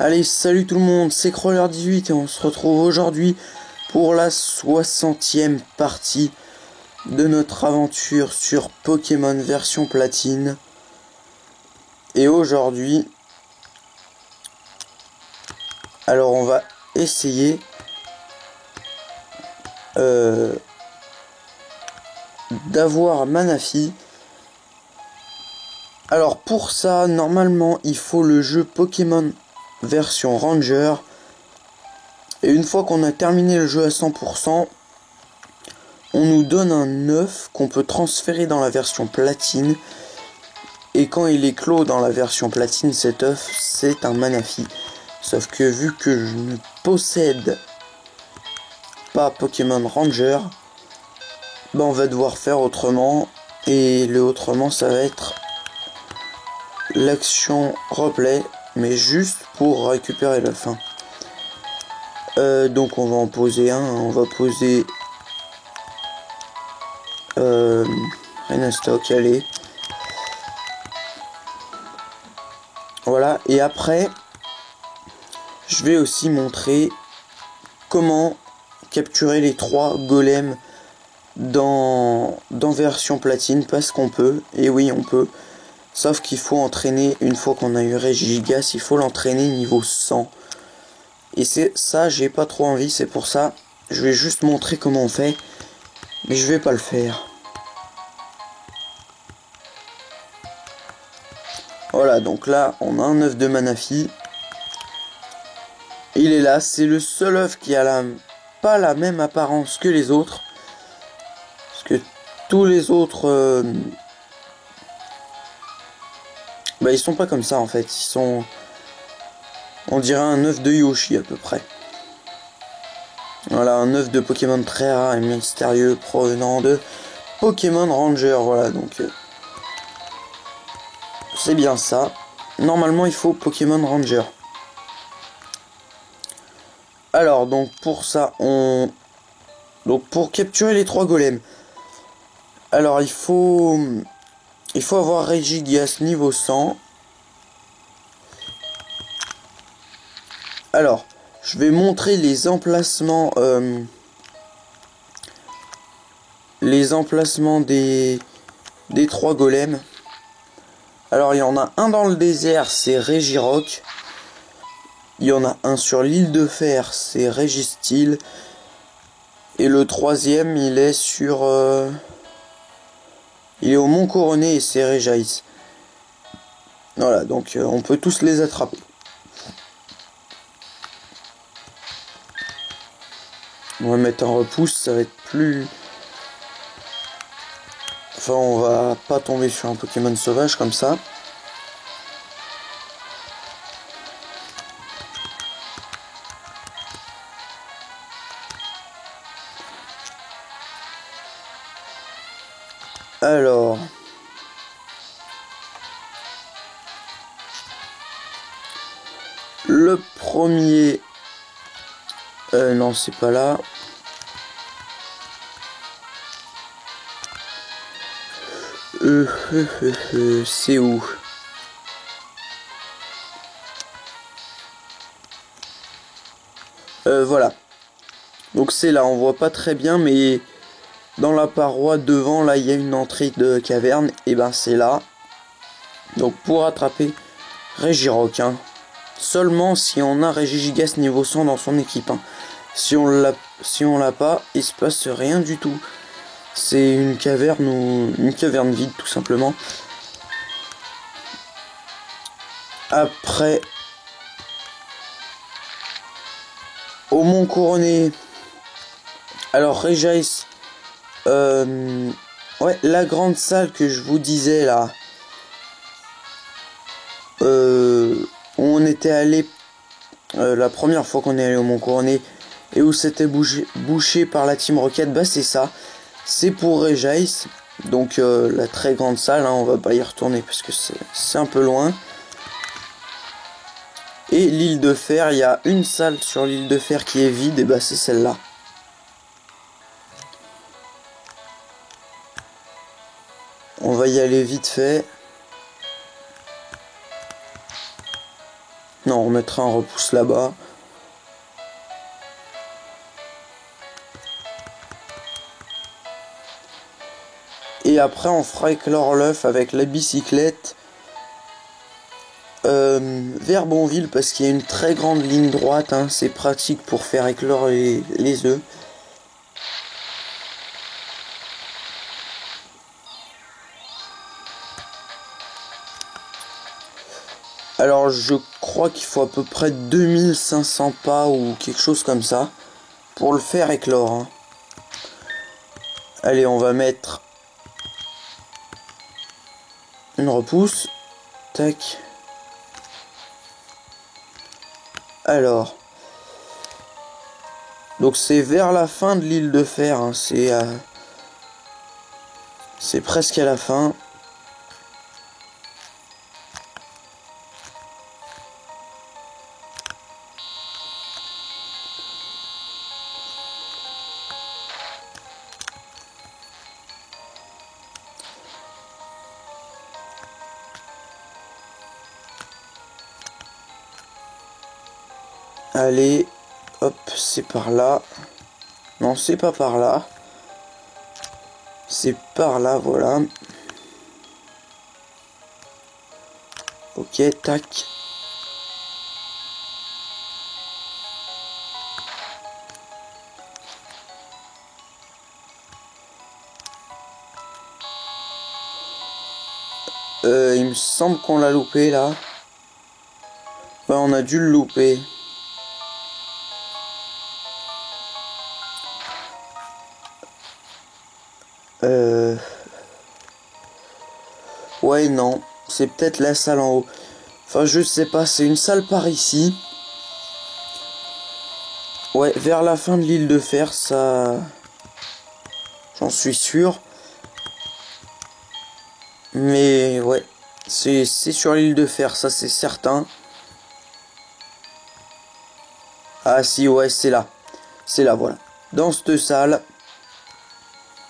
Allez, salut tout le monde, c'est Crawler18 et on se retrouve aujourd'hui pour la 60e partie de notre aventure sur Pokémon version platine. Et aujourd'hui, alors on va essayer d'avoir Manaphy. Alors pour ça, normalement, il faut le jeu Pokémon version Ranger. Et une fois qu'on a terminé le jeu à 100%, on nous donne un œuf qu'on peut transférer dans la version platine. Et quand il est clos dans la version platine, cet œuf, c'est un Manaphy. Sauf que vu que je ne possède pas Pokémon Ranger, ben on va devoir faire autrement. Et le autrement, ça va être l'action replay, mais juste pour récupérer l'œuf. Donc on va en poser un, on va poser Renastock, allez. Voilà, et après, je vais aussi montrer comment capturer les 3 golems dans version platine, parce qu'on peut, et oui on peut, sauf qu'il faut entraîner, une fois qu'on a eu Regigigas, il faut l'entraîner niveau 100. Et c'est ça, j'ai pas trop envie, c'est pour ça, je vais juste montrer comment on fait, mais je vais pas le faire. Voilà, donc là, on a un œuf de Manaphy. Il est là, c'est le seul œuf qui a pas la même apparence que les autres. Parce que tous les autres... bah, ils sont pas comme ça en fait, ils sont... On dirait un œuf de Yoshi à peu près. Voilà, un œuf de Pokémon très rare et mystérieux provenant de Pokémon Ranger. Voilà, donc... c'est bien ça. Normalement, il faut Pokémon Ranger. Alors, donc pour ça, donc pour capturer les 3 golems. Alors, il faut avoir Regigigas niveau 100. Alors, je vais montrer les emplacements des 3 golems. Alors, il y en a un dans le désert, c'est Regirock. Il y en a un sur l'île de Fer, c'est Registeel. Et le 3e, il est sur... il est au Mont Couronné et c'est Regice. Voilà, donc on peut tous les attraper. On va mettre un repousse, ça va être plus... Enfin, on va pas tomber sur un Pokémon sauvage comme ça. Alors... le premier... non, c'est pas là. C'est où? Voilà. Donc c'est là, on voit pas très bien, mais dans la paroi devant, là, il y a une entrée de caverne. Et ben c'est là. Donc pour attraper Regirock, seulement si on a Regigigas niveau 100 dans son équipe. Si on l'a pas, il se passe rien du tout. C'est une caverne vide tout simplement. Après, au Mont Couronné, alors Regice, ouais, la grande salle que je vous disais là, où on était allé la première fois qu'on est allé au Mont Couronné et où c'était bouché par la Team Rocket, bah c'est ça, c'est pour Regice. Donc la très grande salle, on va pas y retourner parce que c'est un peu loin. Et l'île de Fer, il y a une salle sur l'île de Fer qui est vide, et bah c'est celle-là. On va y aller vite fait. Non, on mettra un repousse là-bas. Et après, on fera éclore l'œuf avec la bicyclette vers Bonville parce qu'il y a une très grande ligne droite. Hein, c'est pratique pour faire éclore les œufs. Alors, je crois qu'il faut à peu près 2500 pas ou quelque chose comme ça pour le faire éclore. Hein. Allez, on va mettre une repousse. Tac. Alors. Donc c'est vers la fin de l'île de Fer. Hein. C'est presque à la fin. Allez, hop, c'est par là. Non, c'est pas par là. C'est par là, voilà. Ok, tac. Il me semble qu'on l'a loupé là. Ouais, on a dû le louper. Ouais, non. C'est peut-être la salle en haut. Enfin, je sais pas. C'est une salle par ici. Ouais, vers la fin de l'île de Fer, ça... J'en suis sûr. Mais ouais. C'est sur l'île de Fer, ça c'est certain. Ah si, ouais, c'est là. C'est là, voilà. Dans cette salle.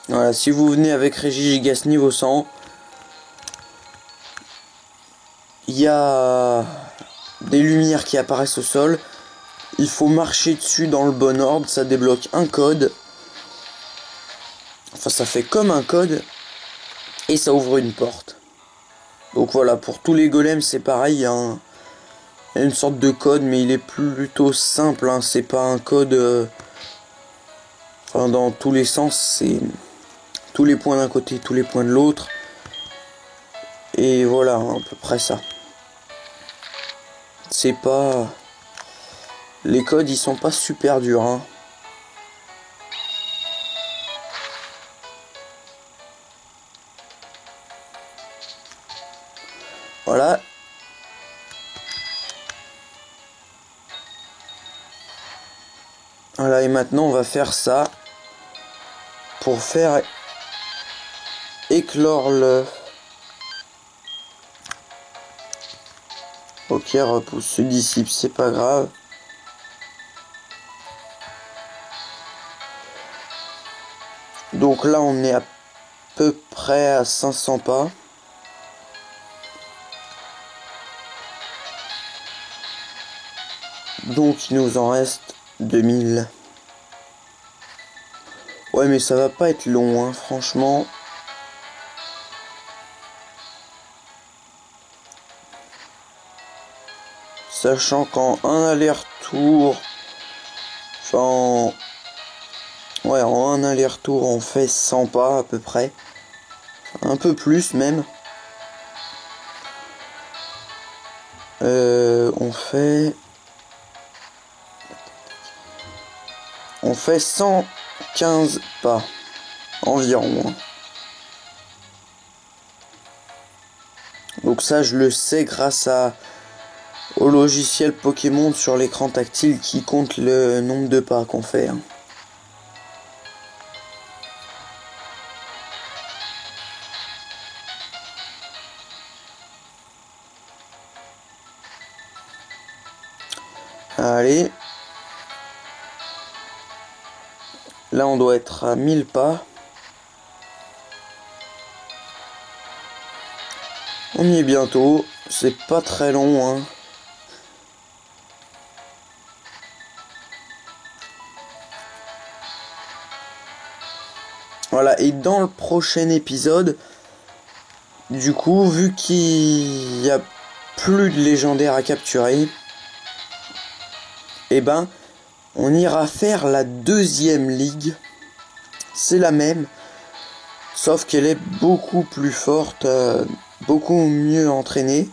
Voilà, si vous venez avec Régigigas niveau 100, il y a des lumières qui apparaissent au sol. Il faut marcher dessus dans le bon ordre, ça débloque un code. Enfin, ça fait comme un code. Et ça ouvre une porte. Donc voilà, pour tous les golems, c'est pareil, il y a une sorte de code, mais il est plutôt simple. Hein, c'est pas un code... Enfin, dans tous les sens, c'est... tous les points d'un côté, tous les points de l'autre. Et voilà, à peu près ça. C'est pas... Les codes, ils sont pas super durs, hein. Voilà. Voilà, et maintenant, on va faire ça pour faire éclore le... Ok, repousse se dissipe, c'est pas grave. Donc là, on est à peu près à 500 pas. Donc, il nous en reste 2000. Ouais, mais ça va pas être long, hein, franchement. Sachant qu'en un aller-retour... Enfin... Ouais, en un aller-retour, on fait 100 pas à peu près. Un peu plus même. On fait 115 pas environ. Donc ça, je le sais grâce au logiciel Pokémon sur l'écran tactile qui compte le nombre de pas qu'on fait. Hein. Allez. Là, on doit être à 1000 pas. On y est bientôt. C'est pas très long, hein. Voilà, et dans le prochain épisode, du coup, vu qu'il y a plus de légendaires à capturer, et ben, on ira faire la deuxième ligue. C'est la même, sauf qu'elle est beaucoup plus forte, beaucoup mieux entraînée.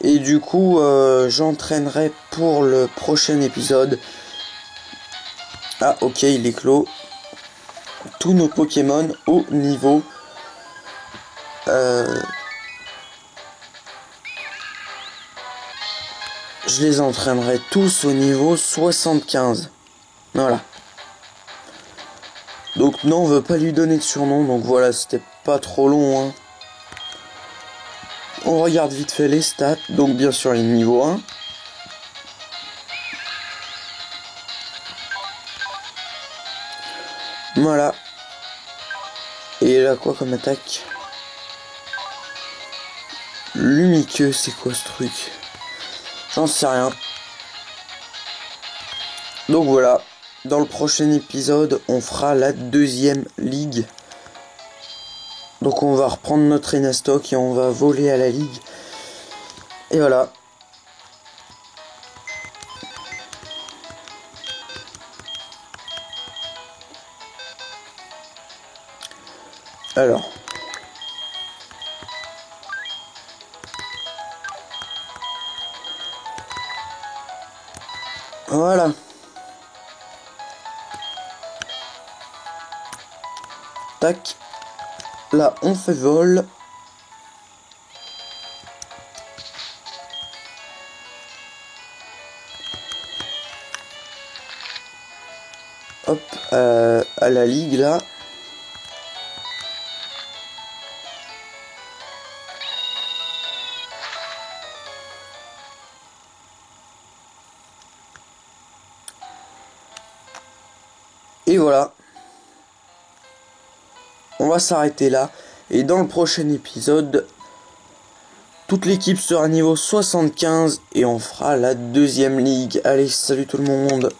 Et du coup, j'entraînerai pour le prochain épisode. Ah, ok, il est clos. Tous nos Pokémon au niveau. Je les entraînerai tous au niveau 75. Voilà. Donc non, on veut pas lui donner de surnom. Donc voilà, c'était pas trop long. Hein. On regarde vite fait les stats. Donc bien sûr, il est niveau 1. Voilà. Et là, quoi comme attaque? Lumiqueux, c'est quoi ce truc? J'en sais rien. Donc voilà. Dans le prochain épisode, on fera la deuxième ligue. Donc on va reprendre notre Enastock et on va voler à la ligue. Et voilà. Alors. Voilà. Tac. Là, on fait vol. Hop, à la ligue, là. Et voilà. On va s'arrêter là. Et dans le prochain épisode, toute l'équipe sera niveau 75 et on fera la deuxième ligue. Allez, salut tout le monde.